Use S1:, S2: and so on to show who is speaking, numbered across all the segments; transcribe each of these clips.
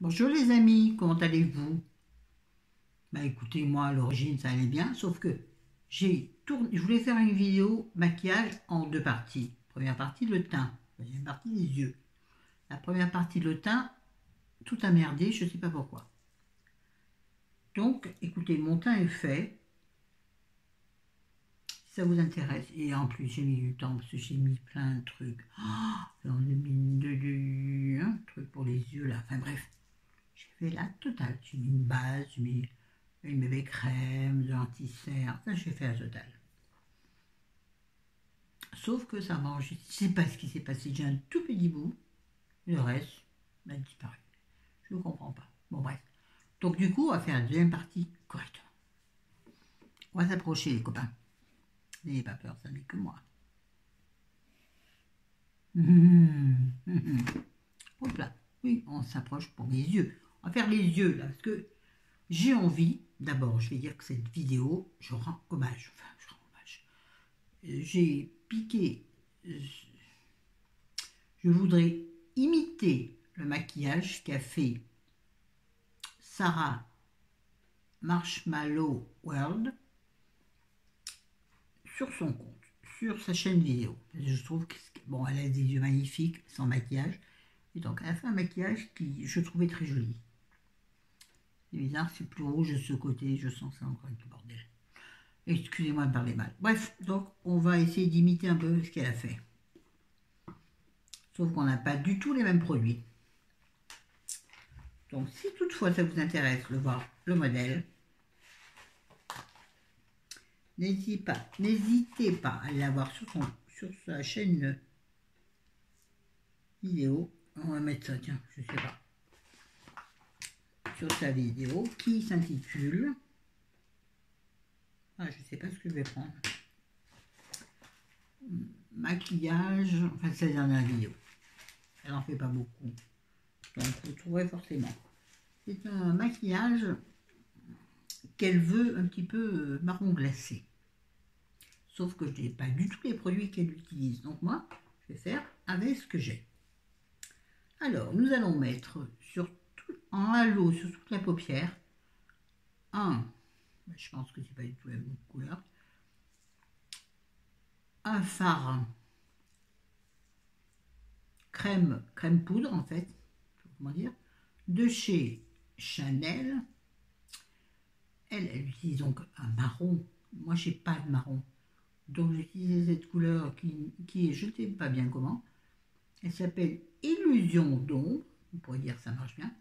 S1: Bonjour les amis, comment allez-vous? Bah écoutez, moi à l'origine ça allait bien, sauf que je voulais faire une vidéo maquillage en deux parties. Première partie le teint, deuxième partie les yeux. La première partie le teint, tout a merdé, je sais pas pourquoi. Donc écoutez, mon teint est fait, si ça vous intéresse. Et en plus j'ai mis du temps parce que j'ai mis plein de trucs. J'en ai mis un truc pour les yeux là, enfin bref. J'ai fait la totale. J'ai mis une base, j'ai mis une bébé crème, de l'anti-cernes. Enfin, j'ai fait la totale. Sauf que ça mange. Je ne sais pas ce qui s'est passé. J'ai un tout petit bout. Le reste a disparu. Je ne comprends pas. Bon, bref. Donc, du coup, on va faire la deuxième partie correctement. On va s'approcher, les copains. N'ayez pas peur, ça n'est que moi. Hop là. Oui, on s'approche pour les yeux. On va faire les yeux, là, parce que j'ai envie, d'abord, je vais dire que cette vidéo, je rends hommage. Enfin, je rends hommage. J'ai piqué, je voudrais imiter le maquillage qu'a fait Sarah Marshmallow World sur son compte, sur sa chaîne vidéo. Je trouve que, bon, elle a des yeux magnifiques, sans maquillage, et donc elle a fait un maquillage qui je trouvais très joli. C'est bizarre, c'est plus rouge de ce côté, je sens ça encore avec le bordel. Excusez-moi de parler mal. Bref, donc on va essayer d'imiter un peu ce qu'elle a fait. Sauf qu'on n'a pas du tout les mêmes produits. Donc si toutefois ça vous intéresse de voir le modèle, n'hésitez pas à aller la voir sur sa chaîne vidéo. On va mettre ça, tiens, je sais pas. Sur sa vidéo qui s'intitule... Ah, je sais pas ce que je vais prendre. Maquillage, enfin c'est la dernière vidéo. Elle en fait pas beaucoup. Donc vous trouverez forcément. C'est un maquillage qu'elle veut un petit peu marron glacé. Sauf que je n'ai pas du tout les produits qu'elle utilise. Donc moi, je vais faire avec ce que j'ai. Alors, nous allons mettre en halo sur toute la paupière je pense que c'est pas du tout la même couleur, un fard crème poudre en fait, comment dire, de chez Chanel. Elle utilise donc un marron. Moi, j'ai pas de marron. Donc, j'ai utilisé cette couleur qui est, je ne sais pas bien comment. Elle s'appelle Illusion d'ombre. On pourrait dire que ça marche bien.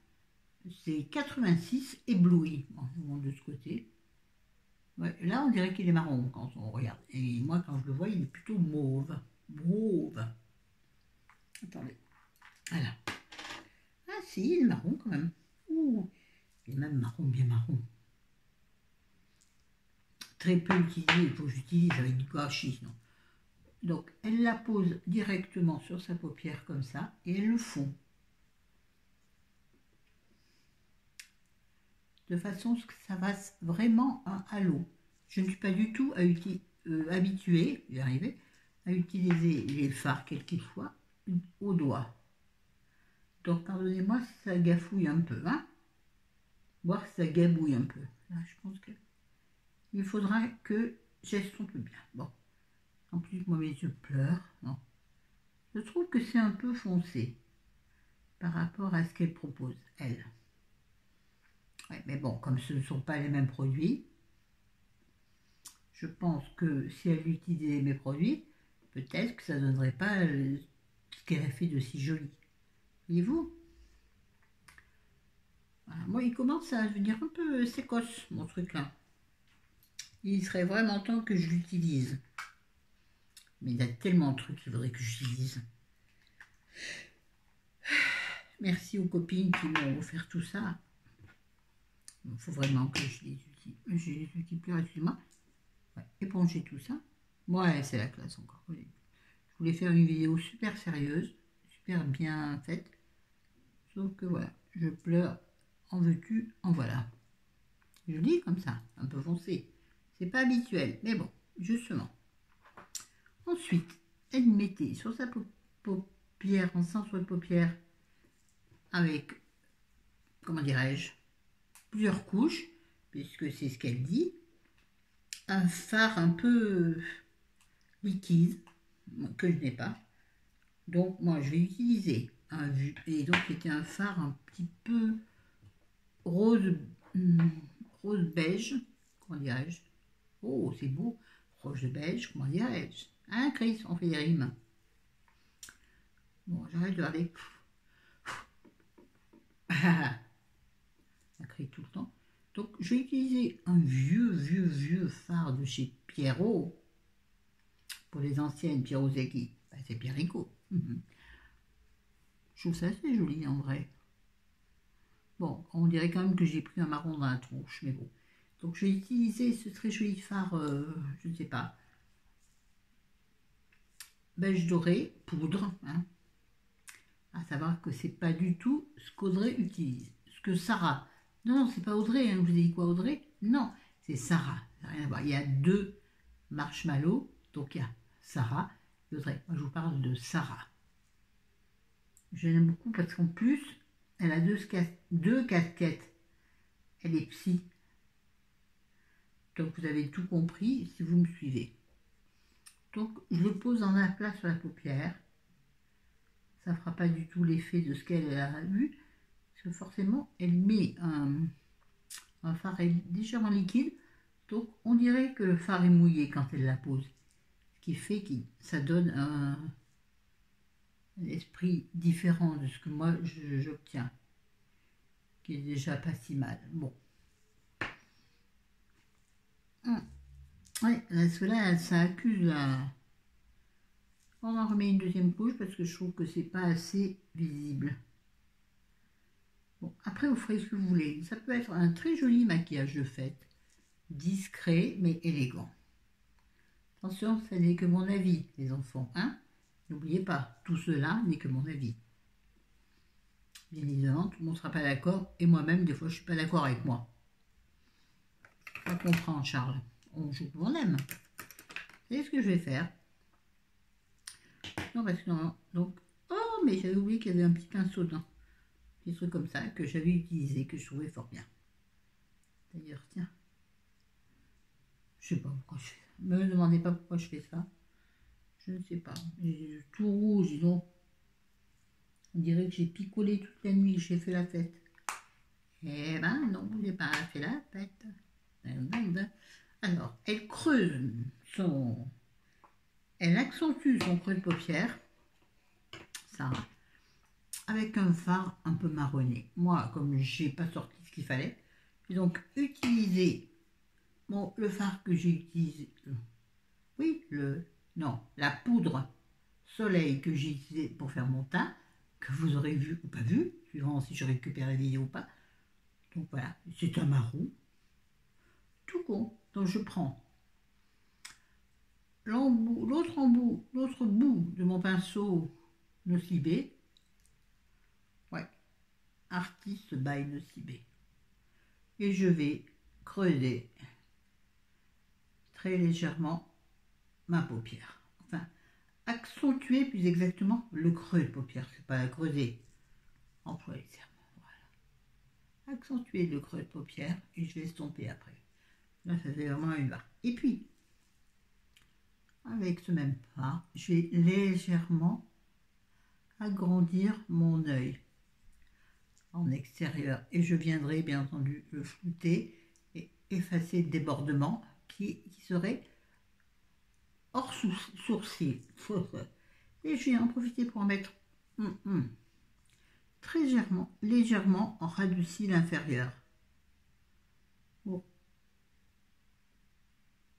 S1: C'est 86 ébloui. Bon, je vous montre de ce côté. Ouais, là, on dirait qu'il est marron quand on regarde. Et moi, quand je le vois, il est plutôt mauve. Mauve. Attendez. Voilà. Ah si, il est marron quand même. Ouh, il est même marron, bien marron. Très peu utilisé, il faut que j'utilise avec du gâchis, non. Donc, elle la pose directement sur sa paupière comme ça, et elle le fond. De façon que ça fasse vraiment un halo. Je ne suis pas du tout habituée, à utiliser les fards, quels qu'ils soient, au doigt. Donc, pardonnez-moi si ça gafouille un peu, hein, voire si ça gabouille un peu. Là, je pense que il faudra que j'estompe bien. Bon, en plus, moi, mes yeux pleurent. Non. Je trouve que c'est un peu foncé par rapport à ce qu'elle propose, elle. Ouais, mais bon, comme ce ne sont pas les mêmes produits, je pense que si elle utilisait mes produits, peut-être que ça ne donnerait pas ce qu'elle a fait de si joli. Voyez-vous? Voilà. Moi, il commence à devenir un peu sécosse, mon truc là. Il serait vraiment temps que je l'utilise. Mais il y a tellement de trucs qu'il faudrait que j'utilise. Merci aux copines qui m'ont offert tout ça. Il faut vraiment que je les utilise. Je les utilise plus, excusez-moi. Ouais, éponger tout ça. Ouais, c'est la classe encore. Je voulais faire une vidéo super sérieuse, super bien faite. Sauf que voilà, je pleure. En veux-tu, en voilà. Je dis comme ça, un peu foncé. C'est pas habituel, mais bon, justement. Ensuite, elle mettait sur sa paupière, en centre de paupière, avec comment dirais-je, plusieurs couches, puisque c'est ce qu'elle dit, un fard un peu liquide, que je n'ai pas. Donc moi je vais utiliser un vu, et donc c'était un fard un petit peu rose, rose beige, comment dirais-je. Oh, c'est beau, rose beige, comment dirais-je. Hein, Chris, on fait des rimes. Bon, j'arrête de regarder. Ça crie tout le temps. Donc, je vais utiliser un vieux fard de chez Pierrot. Pour les anciennes, Pierrot c'est qui? Ben, c'est Pierrico. Je trouve ça assez joli en vrai. Bon, on dirait quand même que j'ai pris un marron dans la tronche, mais bon. Donc, je vais utiliser ce très joli fard, je ne sais pas, beige doré, poudre. Hein. À savoir que c'est pas du tout ce qu'Audrey utilise. Ce que Sarah. Non, c'est pas Audrey. Hein. Je vous ai dit quoi, Audrey? Non, c'est Sarah. Ça n'a rien à voir. Il y a deux marshmallows. Donc, il y a Sarah et Audrey. Moi, je vous parle de Sarah. Je l'aime beaucoup parce qu'en plus, elle a deux casquettes. Elle est psy. Donc, vous avez tout compris si vous me suivez. Donc, je le pose en un plat sur la paupière. Ça ne fera pas du tout l'effet de ce qu'elle a vu. Parce que forcément, elle met un fard légèrement liquide. Donc, on dirait que le fard est mouillé quand elle la pose. Ce qui fait que ça donne un esprit différent de ce que moi j'obtiens. Qui est déjà pas si mal. Bon. Ouais, cela, ça accuse la... On en remet une deuxième couche parce que je trouve que c'est pas assez visible. Bon, après vous ferez ce que vous voulez. Ça peut être un très joli maquillage de fête. Discret mais élégant. Attention, ce n'est que mon avis, les enfants. Hein? N'oubliez pas, tout cela n'est que mon avis. Bien évidemment, tout le monde ne sera pas d'accord. Et moi-même, des fois, je ne suis pas d'accord avec moi. On comprend, Charles. On joue comme on aime. Vous savez ce que je vais faire? Non, parce que non. Donc, oh, mais j'avais oublié qu'il y avait un petit pinceau dedans. Des trucs comme ça que j'avais utilisé, que je trouvais fort bien. D'ailleurs, tiens. Je sais pas pourquoi je fais ça. Ne me demandez pas pourquoi je fais ça. Je ne sais pas. J'ai tout rouge, dis donc. On dirait que j'ai picolé toute la nuit, j'ai fait la fête. Eh ben non, j'ai pas fait la fête. Alors, elle creuse son... Elle accentue son creux de paupière, ça, avec un fard un peu marronné. Moi, comme j'ai pas sorti ce qu'il fallait, j'ai donc utilisé le fard que j'ai utilisé. Oui, la poudre soleil que j'ai utilisée pour faire mon teint, que vous aurez vu ou pas vu, suivant si je récupère la vidéo ou pas. Donc voilà, c'est un marron, tout con. Donc je prends l'autre bout de mon pinceau Nocibé. Ouais, Artist by Nocibé. Et je vais creuser très légèrement ma paupière. Enfin, accentuer plus exactement le creux de paupière. C'est pas la creuser. Employer les termes. Voilà. Accentuer le creux de paupière et je vais estomper après. Là, ça fait vraiment une barre. Et puis, avec ce même fard, je vais légèrement agrandir mon œil en extérieur. Et je viendrai bien entendu le flouter et effacer le débordement qui serait hors sourcil. Et je vais en profiter pour en mettre très légèrement en radouci l'inférieur. Pour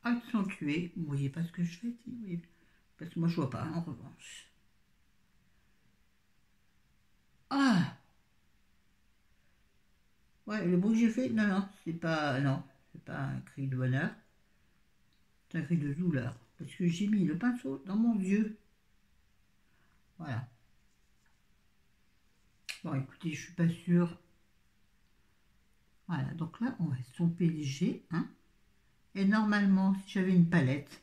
S1: accentuer, vous voyez pas ce que je fais, parce que moi je vois pas en revanche. Ah, ouais, le bruit que j'ai fait, non, c'est pas un cri de bonheur, c'est un cri de douleur, parce que j'ai mis le pinceau dans mon yeux. Voilà. Bon, écoutez, je suis pas sûre. Voilà, donc là, on va estomper léger, hein. Et normalement, si j'avais une palette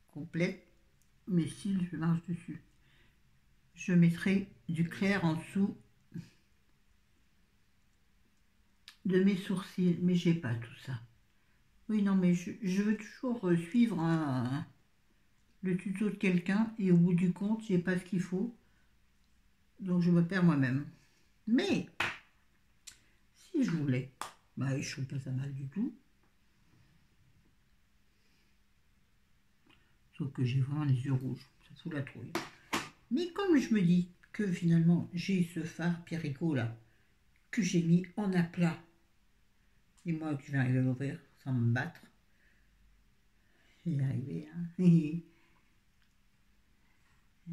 S1: complète, mais si je marche dessus, je mettrai du clair en dessous de mes sourcils, mais j'ai pas tout ça. Oui, non, mais je veux toujours suivre le tuto de quelqu'un et au bout du compte, j'ai pas ce qu'il faut. Donc je me perds moi-même. Mais si je voulais, bah, je trouve pas ça mal du tout. Sauf que j'ai vraiment les yeux rouges, ça fout la trouille. Mais comme je me dis que finalement j'ai ce phare Pierrico là, que j'ai mis en aplat, et moi que je vais arriver à l'ouvrir sans me battre, je vais y arriver. Hein.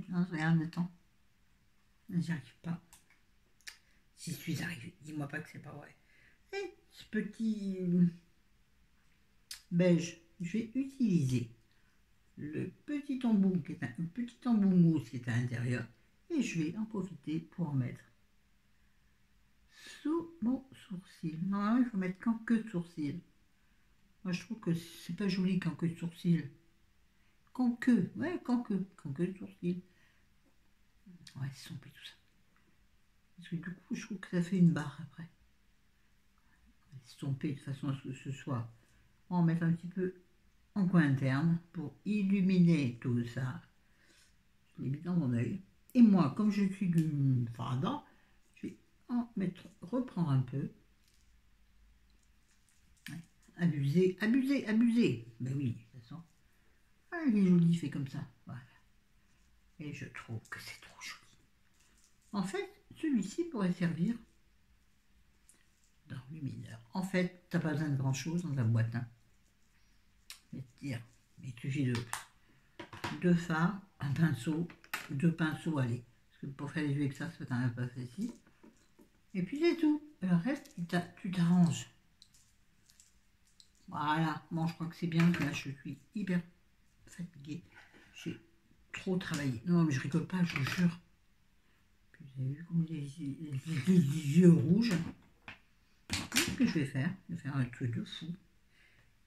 S1: Non, je regarde le temps. J'y arrive pas. J'y suis arrivée. Dis-moi pas que c'est pas vrai. Et ce petit beige, je vais utiliser le petit embout qui est un petit embout mousse qui est à l'intérieur et je vais en profiter pour en mettre sous mon sourcil. Normalement, il faut mettre qu'en queue de sourcil. Moi, je trouve que c'est pas joli qu'en queue de sourcil. Qu'en queue, ouais, qu'en queue de sourcil. Ouais, c'est sompé tout ça. Parce que du coup, je trouve que ça fait une barre après. Estomper de façon à ce que ce soit. On va en mettre un petit peu en coin interne pour illuminer tout ça. Je l'ai mis dans mon œil. Et moi, comme je suis du fardin, je vais en mettre, reprendre un peu. Ouais. Abuser, abuser, abuser. Ben oui, de toute façon. Ah, il est joli, fait comme ça. Voilà. Et je trouve que c'est trop joli. En fait, celui-ci pourrait servir d'enlumineur. En fait, t'as pas besoin de grand chose dans la boîte. Hein. Je vais te dire, il suffit de deux fards, un pinceau, deux pinceaux, allez. Parce que pour faire les yeux avec ça, c'est quand même pas facile. Et puis c'est tout. Le reste, tu t'arranges. Voilà. Bon, je crois que c'est bien. Là, je suis hyper fatiguée. J'ai trop travaillé. Non, mais je rigole pas, je vous jure. Puis vous avez vu comme les yeux rouges. Qu'est-ce que je vais faire? Je vais faire un truc de fou.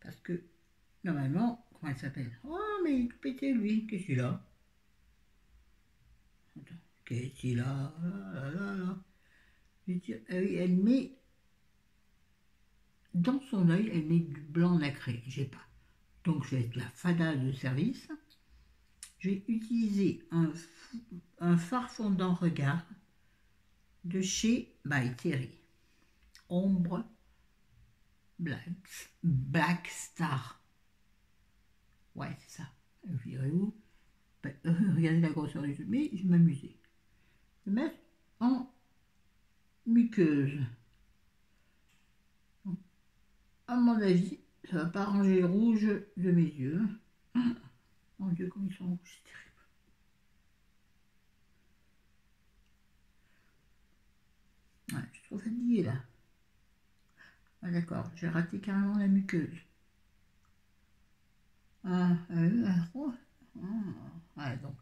S1: Parce que, normalement, comment elle s'appelle? Oh, mais il est tout pété, lui. Qu'est-ce qu'il a? Attends. Qu'est-ce qu'il a? Là, là, là. Je vais dire, elle met dans son œil, elle met du blanc nacré. J'ai pas. Donc, je vais être la fada de service. Je vais utiliser un fard fondant regard de chez By Terry. Ombre Black Star. Ouais, c'est ça. Je dirais où? Regardez la grosseur du truc. Mais je vais m'amuser. Je vais mettre en muqueuse. À mon avis, ça va pas ranger le rouge de mes yeux. Mon Dieu, comme ils sont rouges, c'est terrible. Ouais, je suis trop fatiguée là. Ah d'accord, j'ai raté carrément la muqueuse. Oh, ouais, donc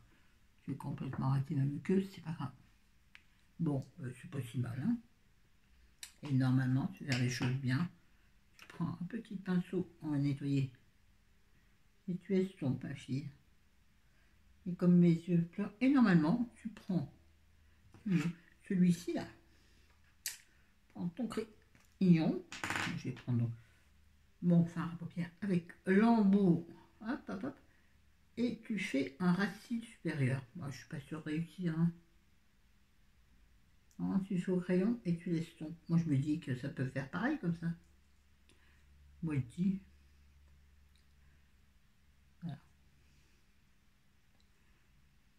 S1: j'ai complètement raté ma muqueuse, c'est pas grave. Bon, c'est pas si mal, hein. Et normalement, tu fais les choses bien. Tu prends un petit pinceau, on va nettoyer. Et tu estompes, ma fille. Et comme mes yeux pleurent, et normalement, tu prends celui-ci là. Prends ton crayon. Je vais prendre mon fard à paupières avec l'embout. Hop, hop, hop. Et tu fais un racine supérieur. Moi, je suis pas sûre de réussir. Hein. Non, tu fais au crayon et tu laisses tomber. Moi, je me dis que ça peut faire pareil comme ça. Moi, je dis. Voilà.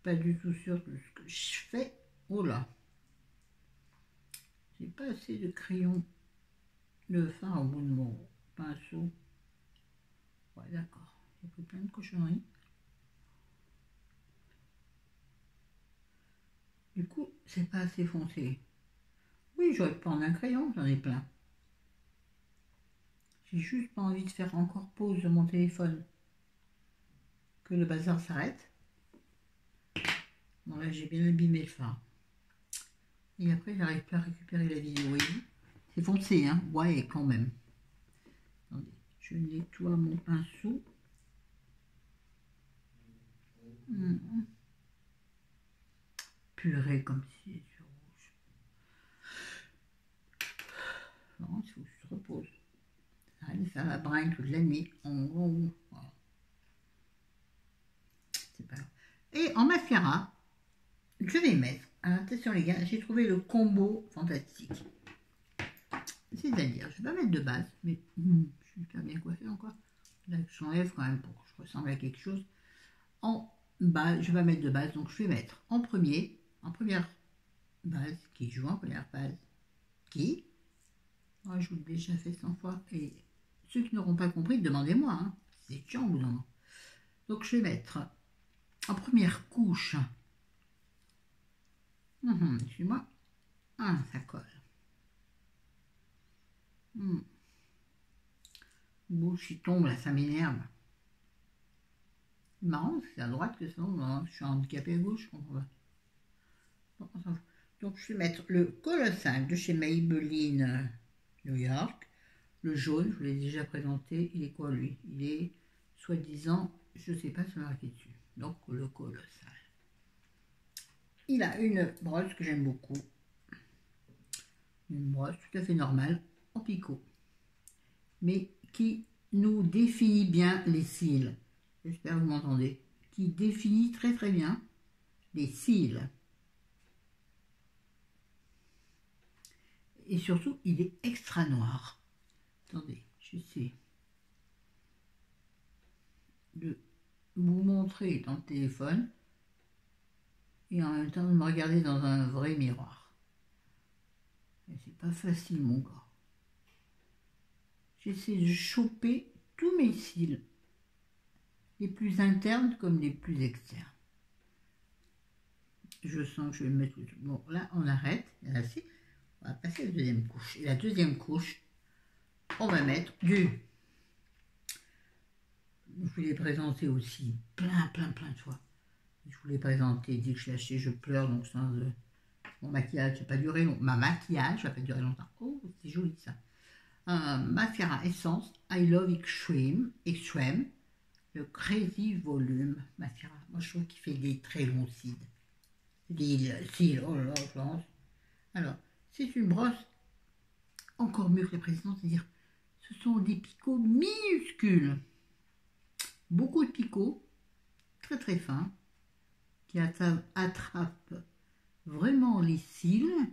S1: Pas du tout sûr de ce que je fais. Oh là. J'ai pas assez de crayon de fard au bout de mon pinceau. Ouais, d'accord. J'ai pris plein de cochonneries. Du coup, c'est pas assez foncé. Oui, j'aurais pu prendre un crayon, j'en ai plein. J'ai juste pas envie de faire encore pause de mon téléphone. Que le bazar s'arrête. Bon là, j'ai bien abîmé le fard. Et après, j'arrive pas à récupérer la vidéo. C'est foncé, hein. Ouais, quand même. Attendez, je nettoie mon pinceau. Purée, comme si c'était rouge. Florence, il faut que tu te reposes. Arrête de faire la bringue toute la nuit. Voilà. C'est pas grave. Et en mascara, je vais mettre, attention les gars, j'ai trouvé le combo fantastique. C'est-à-dire, je vais pas mettre de base, mais je suis pas bien coiffée encore. Là, j'enlève quand même pour que je ressemble à quelque chose. En base, je vais pas mettre de base, donc je vais mettre en première base, qui joue en première base, qui, moi je vous l'ai déjà fait 100 fois, et ceux qui n'auront pas compris, demandez-moi, hein. C'est chiant au bout d'un moment. Donc je vais mettre en première couche, excusez-moi, ça colle. Bouche qui tombe là, ça m'énerve. C'est marrant, c'est à droite que ça tombe, je suis handicapée à gauche, je comprends pas. Donc je vais mettre le Colossal de chez Maybelline New York. Le jaune, je vous l'ai déjà présenté, il est quoi lui? Il est soi-disant, je sais pas, c'est marqué dessus. Donc le Colossal. Il a une brosse que j'aime beaucoup. Une brosse tout à fait normale, en picot. Mais qui nous définit bien les cils. J'espère que vous m'entendez. Qui définit très très bien les cils. Et surtout, il est extra noir. Attendez, j'essaie de vous montrer dans le téléphone et en même temps de me regarder dans un vrai miroir. Et c'est pas facile, mon gars. J'essaie de choper tous mes cils, les plus internes comme les plus externes. Je sens que je vais me mettre... Bon, là, on arrête. Là, on va passer à la deuxième couche. Et la deuxième couche, on va mettre du... Je vous l'ai présenté aussi plein de fois. Je vous l'ai présenté, dès que je l'ai acheté, je pleure, donc sans... mon maquillage n'a pas duré longtemps. Ma maquillage n'a pas duré longtemps. Oh, c'est joli ça. Mascara Essence I Love Extreme, le Crazy Volume Mascara. Moi, je trouve qu'il fait des très longs cils. Des cils, oh là là, Florence. Alors, c'est une brosse encore mieux que la précédente, c'est-à-dire, ce sont des picots minuscules. Beaucoup de picots, très très fins, qui attrapent vraiment les cils.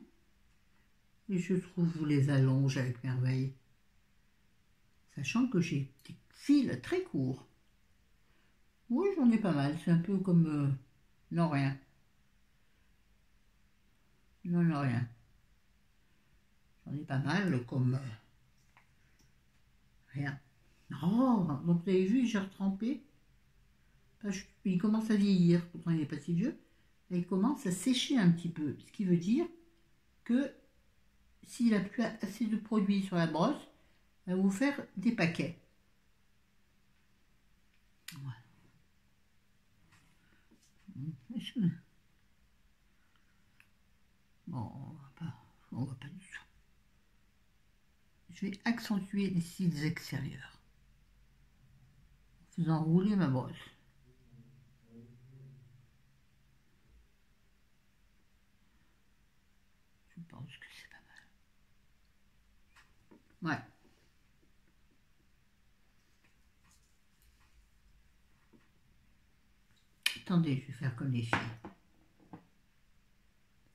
S1: Et je trouve que vous les allonge avec merveille. Sachant que j'ai des cils très courts. Oui, j'en ai pas mal. C'est un peu comme... non, rien. Non, rien. J'en ai pas mal comme... rien. Oh, donc vous avez vu, j'ai retrempé. Il commence à vieillir, pourtant il n'est pas si vieux. Et il commence à sécher un petit peu. Ce qui veut dire que s'il n'a plus assez de produit sur la brosse, il va vous faire des paquets. Voilà. Bon, on va pas du tout. Je vais accentuer les cils extérieurs en faisant rouler ma brosse. Je pense que c'est pas mal. Ouais. Attendez, je vais faire comme les filles.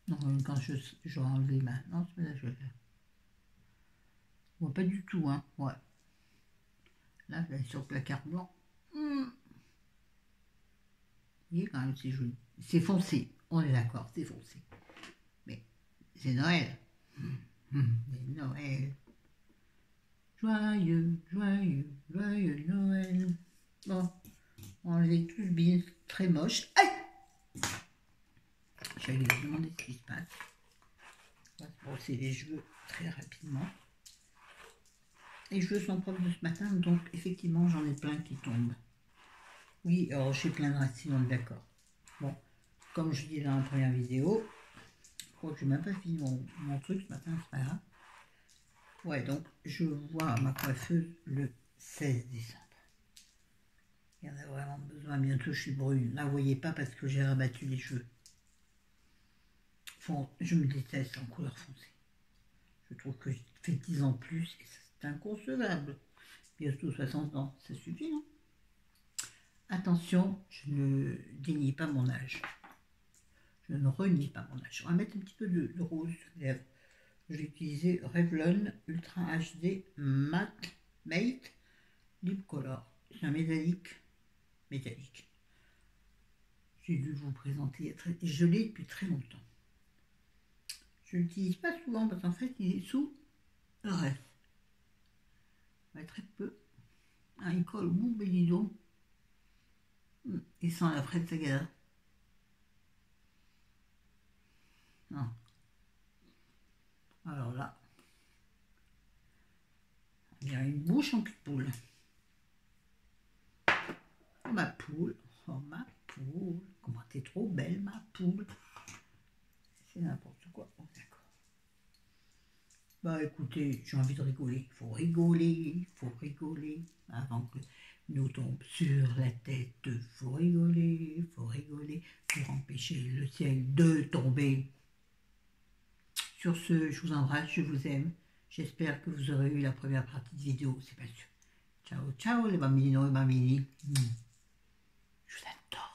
S1: Non, quand je vais enlever ma... Non, c'est pas ça que je vais faire. On voit pas du tout, hein. Ouais. Là, je vais sur le placard blanc. Vous voyez, quand même, c'est joli. C'est foncé. On est d'accord, c'est foncé. Mais c'est Noël. C'est Noël. Joyeux, joyeux, joyeux Noël. Bon, on enlève tout le bin très moche. Aïe! J'allais lui demander ce qui se passe. On va se brosser les cheveux très rapidement. Les cheveux sont propres de ce matin, donc effectivement j'en ai plein qui tombent. Oui, alors j'ai plein de racines, on est d'accord. Bon, comme je dis dans la première vidéo, je crois que je n'ai même pas fini mon truc ce matin, c'est pas grave. Ouais, donc je vois ma coiffeuse le 16 décembre. Il y en a vraiment besoin, bientôt je suis brune. Là, vous voyez pas parce que j'ai rabattu les cheveux. Je me déteste en couleur foncée. Je trouve que j'ai fait 10 ans plus, et c'est inconcevable. Bientôt 60 ans, ça suffit, non? Attention, je ne dénie pas mon âge. Je ne renie pas mon âge. On va mettre un petit peu de rose sur les lèvres. J'ai utilisé Revlon Ultra HD Matte Lip Color. C'est un métallique. J'ai dû vous présenter. Je l'ai depuis très longtemps. Je ne l'utilise pas souvent parce qu'en fait, il est sous RF. Très peu. Il colle au bout, mais dis donc. Il sent la fraise Sagada. Non. Alors là, il y a une bouche en cul de poule. Oh ma poule, comment t'es trop belle ma poule. C'est n'importe quoi, oh, d'accord. Bah écoutez, j'ai envie de rigoler, il faut rigoler, avant que nous tombe sur la tête, faut rigoler, pour empêcher le ciel de tomber. Sur ce, je vous embrasse, je vous aime. J'espère que vous aurez eu la première partie de vidéo, c'est pas sûr. Ciao, ciao les bambino et bambini. Je vous adore.